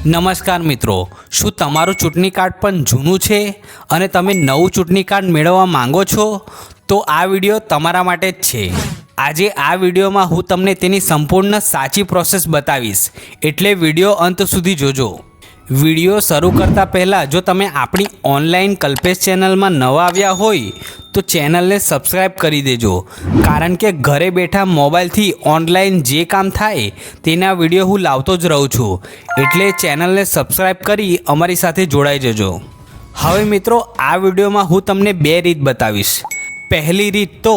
નમસ્કાર મિત્રો, શું તમારું ચૂંટણી કાર્ડ પણ જૂનું છે અને તમે નવું ચૂંટણી કાર્ડ મેળવવા માંગો છો? તો આ વિડીયો તમારા માટે જ છે. આજે આ વિડીયોમાં હું તમને તેની સંપૂર્ણ સાચી પ્રોસેસ બતાવીશ, એટલે વિડીયો અંત સુધી જોજો. વિડીયો શરૂ કરતાં પહેલાં જો તમે આપણી ઓનલાઈન કલ્પેશ ચેનલમાં નવા આવ્યા હોય તો ચેનલને સબસ્ક્રાઈબ કરી દેજો, કારણ કે ઘરે બેઠા મોબાઈલથી ઓનલાઈન જે કામ થાય તેના વિડીયો હું લાવતો જ રહું છું. એટલે ચેનલને સબસ્ક્રાઈબ કરી અમારી સાથે જોડાઈ જજો. હવે મિત્રો, આ વિડીયોમાં હું તમને બે રીત બતાવીશ. પહેલી રીત તો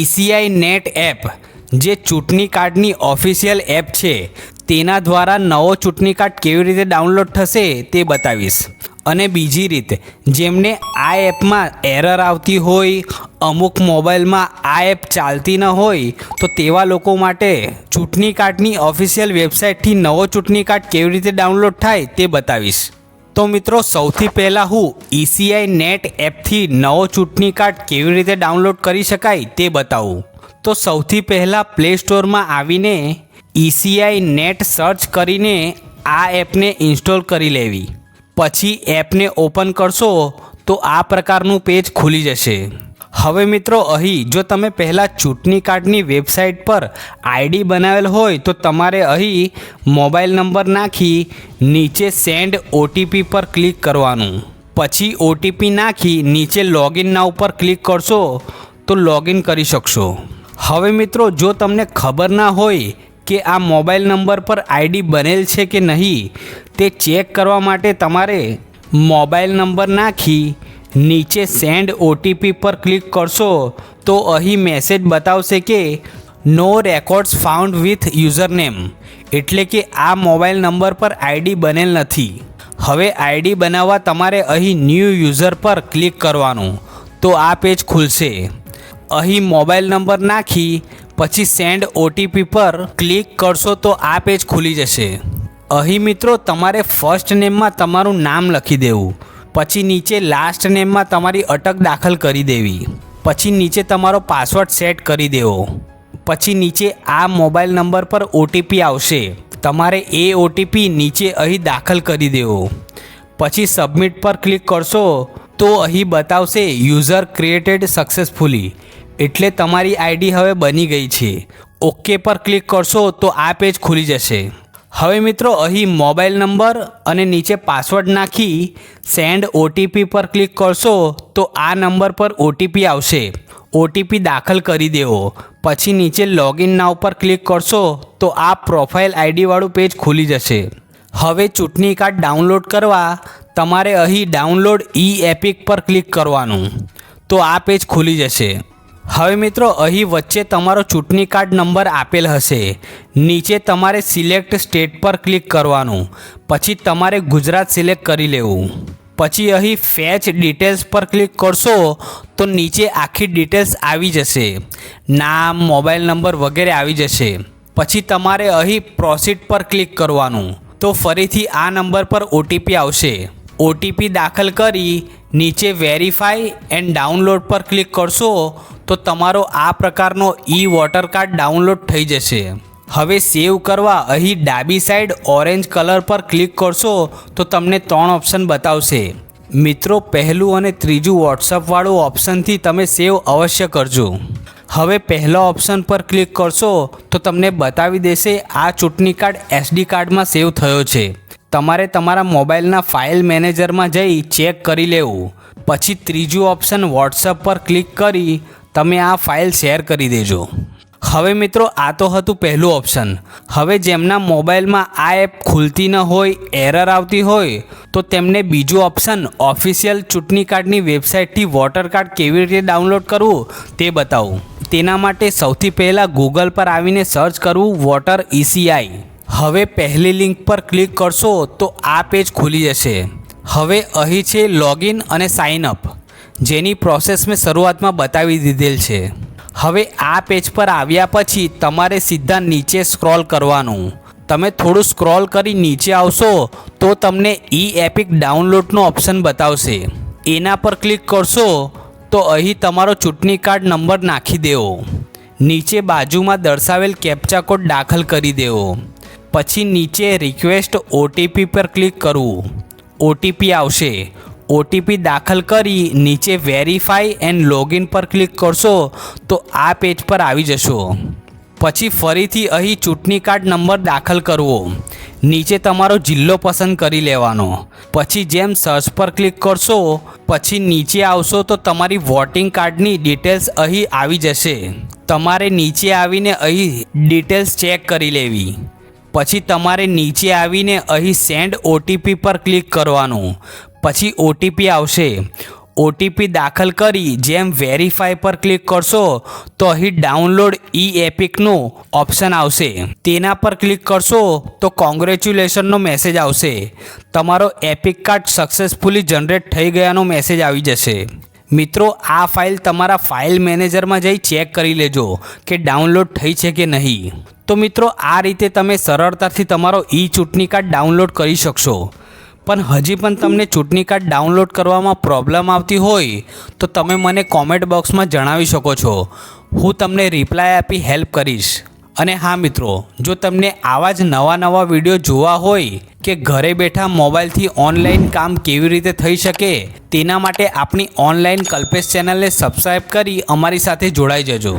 ECI નેટ એપ, જે ચૂંટણી કાર્ડની ઓફિશિયલ એપ છે, તેના દ્વારા નવો ચૂંટણી કાર્ડ કેવી રીતે ડાઉનલોડ થશે તે બતાવીશ. અને બીજી રીત, જેમને આ એપમાં એરર આવતી હોય, અમુક મોબાઈલમાં આ એપ ચાલતી ન હોય, તો તેવા લોકો માટે ચૂંટણી કાર્ડની ઓફિશિયલ વેબસાઇટથી નવો ચૂંટણી કાર્ડ કેવી રીતે ડાઉનલોડ થાય તે બતાવીશ. તો મિત્રો, સૌથી પહેલાં હું ECI નેટ એપથી નવો ચૂંટણી કાર્ડ કેવી રીતે ડાઉનલોડ કરી શકાય તે બતાવું. તો સૌથી પહેલાં પ્લે સ્ટોરમાં આવીને ECI નેટ સર્ચ કરીને આ એપને ઇન્સ્ટોલ કરી લેવી. પછી એપને ઓપન કરશો તો આ પ્રકારનું પેજ ખુલી જશે. હવે મિત્રો, અહીં જો તમે પહેલાં ચૂંટણી કાર્ડની વેબસાઇટ પર ID બનાવેલ હોય તો તમારે અહીં મોબાઈલ નંબર નાખી નીચે સેન્ડ OTP પર ક્લિક કરવાનું. પછી OTP નાખી નીચે લોગિન નાઉ પર ક્લિક કરશો તો લોગિન કરી શકશો. હવે મિત્રો, જો તમને ખબર ના હોય કે આ મોબાઈલ નંબર પર ID બનેલ છે કે નહીં, તે ચેક કરવા માટે તમારે મોબાઈલ નંબર નાખી નીચે સેન્ડ OTP પર ક્લિક કરશો તો અહીં મેસેજ બતાવશે કે નો રેકોર્ડ્સ ફાઉન્ડ વિથ યુઝરનેમ, એટલે કે આ મોબાઈલ નંબર પર ID બનેલ નથી. હવે ID બનાવવા તમારે અહીં ન્યૂ યુઝર પર ક્લિક કરવાનું, તો આ પેજ ખુલશે. અહીં મોબાઈલ નંબર નાખી પછી સેન્ડ OTP પર ક્લિક કરશો તો આ પેજ ખુલી જશે. અહીં મિત્રો, તમારે ફર્સ્ટ નેમમાં તમારું નામ લખી દેવું, પછી નીચે લાસ્ટ નેમમાં તમારી અટક દાખલ કરી દેવી, પછી નીચે તમારો પાસવર્ડ સેટ કરી દેવો, પછી નીચે આ મોબાઈલ નંબર પર OTP આવશે, તમારે એ OTP નીચે અહીં દાખલ કરી દેવો. પછી સબમિટ પર ક્લિક કરશો તો અહીં બતાવશે યુઝર ક્રિએટેડ સક્સેસફુલી, એટલે તમારી ID હવે બની ગઈ છે. ઓકે પર ક્લિક કરશો તો આ પેજ ખુલી જશે. હવે મિત્રો, અહીં મોબાઈલ નંબર અને નીચે પાસવર્ડ નાખી સેન્ડ OTP પર ક્લિક કરશો તો આ નંબર પર OTP આવશે, OTP દાખલ કરી દેવો. પછી નીચે લોગિન નાઉ પર ક્લિક કરશો તો આ પ્રોફાઇલ ID વાળું પેજ ખુલી જશે. હવે ચૂંટણી કાર્ડ ડાઉનલોડ કરવા તમારે અહીં ડાઉનલોડ ePIC પર ક્લિક કરવાનું, તો આ પેજ ખુલી જશે. હવે મિત્રો, અહીં વચ્ચે તમારો ચૂંટણી કાર્ડ નંબર આપેલ હશે, નીચે તમારે સિલેક્ટ સ્ટેટ પર ક્લિક કરવાનું, પછી તમારે ગુજરાત સિલેક્ટ કરી લેવું. પછી અહીં ફેચ ડિટેલ્સ પર ક્લિક કરશો તો નીચે આખી ડિટેલ્સ આવી જશે, નામ, મોબાઈલ નંબર વગેરે આવી જશે. પછી તમારે અહીં પ્રોસીડ પર ક્લિક કરવાનું, તો ફરીથી આ નંબર પર OTP આવશે. OTP દાખલ કરી નીચે વેરીફાઈ એન્ડ ડાઉનલોડ પર ક્લિક કરશો તો તમારો આ પ્રકારનો વોટર કાર્ડ ડાઉનલોડ થઈ જશે. હવે સેવ કરવા અહીં ડાબી સાઈડ ઓરેન્જ કલર પર ક્લિક કરશો તો તમને 3 ઓપ્શન બતાવશે. મિત્રો, પહેલું અને ત્રીજું વોટ્સઅપવાળું ઓપ્શનથી તમે સેવ અવશ્ય કરજો. હવે પહેલા ઓપ્શન પર ક્લિક કરશો તો તમને બતાવી દેશે આ ચૂંટણી કાર્ડ SD કાર્ડમાં સેવ થયો છે. તમારે તમારા મોબાઈલના ફાઇલ મેનેજરમાં જઈ ચેક કરી લેવું. પછી ત્રીજું ઓપ્શન વોટ્સઅપ પર ક્લિક કરી તમે આ ફાઇલ શેર કરી દેજો. હવે મિત્રો, આ તો હતું પહેલું ઓપ્શન. હવે જેમના મોબાઈલમાં આ એપ ખુલતી ન હોય, એરર આવતી હોય, તો તેમને બીજું ઓપ્શન ઓફિશિયલ ચૂંટણી કાર્ડની વેબસાઇટથી વોટર કાર્ડ કેવી રીતે ડાઉનલોડ કરવું તે બતાવું. તેના માટે સૌથી પહેલાં ગૂગલ પર આવીને સર્ચ કરવું વોટર ECI. હવે પહેલી લિંક પર ક્લિક કરશો તો આ પેજ ખુલી જશે. હવે અહીં છે લોગિન અને સાઇન અપ, જેની પ્રોસેસ મેં શરૂઆતમાં બતાવી દીધેલ છે. હવે આ પેજ પર આવ્યા પછી તમારે સીધા નીચે સ્ક્રોલ કરવાનું. તમે થોડું સ્ક્રોલ કરી નીચે આવશો તો તમને ePIC ડાઉનલોડનો ઓપ્શન બતાવશે. એના પર ક્લિક કરશો તો અહીં તમારો ચૂંટણી કાર્ડ નંબર નાખી દેવો. નીચે બાજુમાં દર્શાવેલ કેપ્ચા કોડ દાખલ કરી દેવો. પછી નીચે રિક્વેસ્ટ ઓટીપી પર ક્લિક કરવું. ઓટીપી આવશે. ઓટીપી દાખલ કરી નીચે વેરીફાઈ એન્ડ લોગિન પર ક્લિક કરશો તો આ પેજ પર આવી જશો. પછી ફરીથી અહીં ચૂંટણી કાર્ડ નંબર દાખલ કરવો. નીચે તમારો જિલ્લો પસંદ કરી લેવાનો. પછી જેમ સર્ચ પર ક્લિક કરશો પછી નીચે આવશો તો તમારી વોટિંગ કાર્ડની ડિટેલ્સ અહીં આવી જશે. તમારે નીચે આવીને અહીં ડિટેલ્સ ચેક કરી લેવી. પછી તમારે નીચે આવીને અહીં સેન્ડ ઓટીપી પર ક્લિક કરવાનું. પછી ઓટીપી આવશે. ઓટીપી દાખલ કરી જેમ વેરીફાઈ પર ક્લિક કરશો તો અહીં ડાઉનલોડ ઈ એપિકનું ઓપ્શન આવશે. તેના પર ક્લિક કરશો તો કોંગ્રેચ્યુલેશનનો મેસેજ આવશે. તમારો એપિક કાર્ડ સક્સેસફુલી જનરેટ થઈ ગયાનો મેસેજ આવી જશે. મિત્રો, આ ફાઇલ તમારા ફાઇલ મેનેજરમાં જઈ ચેક કરી લેજો કે ડાઉનલોડ થઈ છે કે નહીં. તો મિત્રો, આ રીતે તમે સરળતાથી તમારો ઈ ચૂંટણી કાર્ડ ડાઉનલોડ કરી શકશો. પણ હજી પણ તમને ચૂંટણી કાર્ડ ડાઉનલોડ કરવામાં પ્રોબ્લેમ આવતી હોય તો તમે મને કોમેન્ટ બોક્સમાં જણાવી શકો છો. હું તમને રિપ્લાય આપી હેલ્પ કરીશ. અને હા મિત્રો, જો તમને આવા જ નવા વિડીયો જોવા હોય કે ઘરે બેઠા મોબાઈલથી ઓનલાઈન કામ કેવી રીતે થઈ શકે તેના માટે આપણી ઓનલાઈન કલ્પેશ ચેનલને સબસ્ક્રાઈબ કરી અમારી સાથે જોડાઈ જજો.